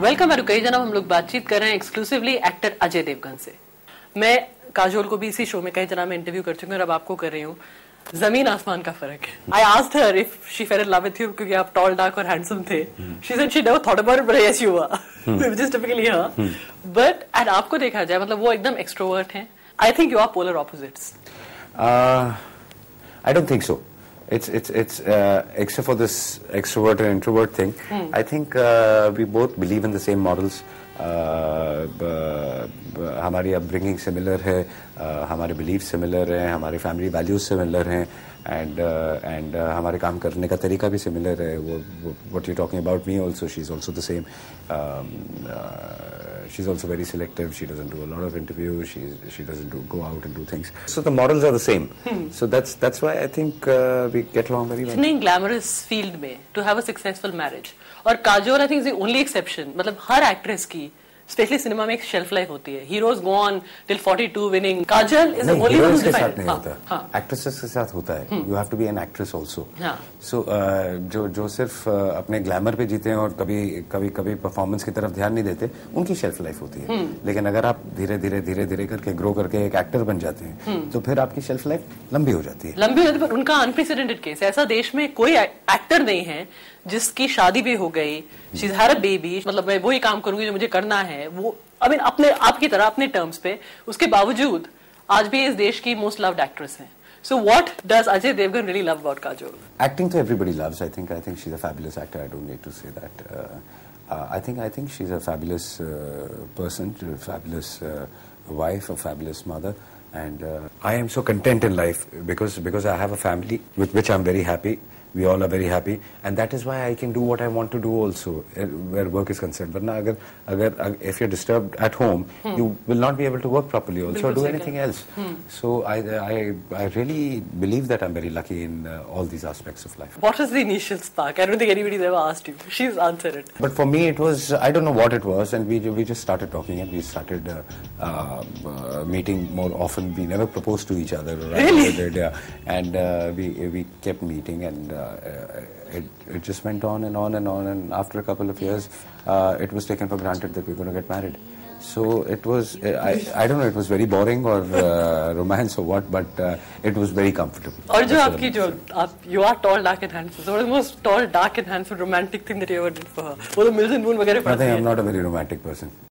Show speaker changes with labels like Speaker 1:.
Speaker 1: Welcome है रुकई जनाब। हम लोग बातचीत कर रहे हैं एक्सक्लूसिवली एक्टर अजय देवगन से। मैं काजोल को भी इसी शो में कई जनाब में इंटरव्यू कर चुकी हूँ और अब आपको कर रही हूँ। जमीन आसमान का फर्क है। I asked her if she fell in love with you क्योंकि आप टॉल डार्क और हैंडसम थे। She said she never thought about it but yes you are, which is typically her. But and आपको देखा जाए मतलब वो एकदम एक्सट्रोवर्ट हैं। I think you are polar opposites.
Speaker 2: I don't think so. It's except for this extrovert and introvert thing. I think we both believe in the same models. हमारी upbringing similar है, हमारे बिलीफ सिमिलर हैं, हमारे family values similar हैं and हमारे काम करने का तरीका भी सिमिलर है। वो what you talking about me also, she is also the same. She's also very selective. She doesn't do a lot of interviews. She doesn't go out and do things. So the models are the same. So that's why I think we get along very well.
Speaker 1: इतने glamorous field में to have a successful marriage और Kajol I think is the only exception. मतलब हर actress की specially cinema में एक shelf life होती है। Heroes go on till 42 winning. Kajal is the only one who defined.
Speaker 2: नहीं होता, एक्ट्रेसेस के साथ होता है। You have to be an actress also. So जो सिर्फ अपने ग्लैमर पे जीते हैं और कभी परफॉर्मेंस की तरफ ध्यान नहीं देते, उनकी शेल्फ लाइफ होती है। लेकिन अगर आप धीरे धीरे करके ग्रो करके एक एक्टर बन जाते हैं तो फिर आपकी शेल्फ लाइफ लंबी हो जाती है।
Speaker 1: पर उनका अनप्रेसिडेंटेड केस। ऐसा देश में कोई एक्टर नहीं है जिसकी शादी भी हो गई, शी हैड अ बेबी, मतलब मैं वही काम करूंगी जो मुझे करना है, वो आई मीन अपने आपकी तरह अपने टर्म्स पे, उसके बावजूद आज भी इस देश की मोस्ट लव्ड एक्ट्रेस हैं। So what does Ajay Devgan really love about Kajol?
Speaker 2: Acting to everybody loves. I think she's a fabulous actor. I don't need to say that. I think she's a fabulous person, a fabulous wife, a fabulous mother, and I am so content in life because I have a family with which I'm very happy. We all are very happy, and that is why I can do what I want to do also, where work is concerned. But now, if you're disturbed at home, you will not be able to work properly also or do anything else. So I really believe that I'm very lucky in all these aspects of life.
Speaker 1: What was the initial spark? I don't think anybody's ever asked you. She's answered it.
Speaker 2: But for me, it was, I don't know what it was, and we just started talking and we started meeting more often. We never proposed to each other.
Speaker 1: Really?
Speaker 2: Yeah. And we kept meeting and. It just went on and on and on, and after a couple of years it was taken for granted that we're going to get married. So it was I don't know, it was very boring or romance or what, but it was very comfortable.
Speaker 1: और जो आपकी जो आप you are tall, dark and handsome, so what is the most tall, dark and handsome romantic thing that you ever did for her? वो तो mills and moon वगैरह पढ़ते हैं।
Speaker 2: I'm not a very romantic person.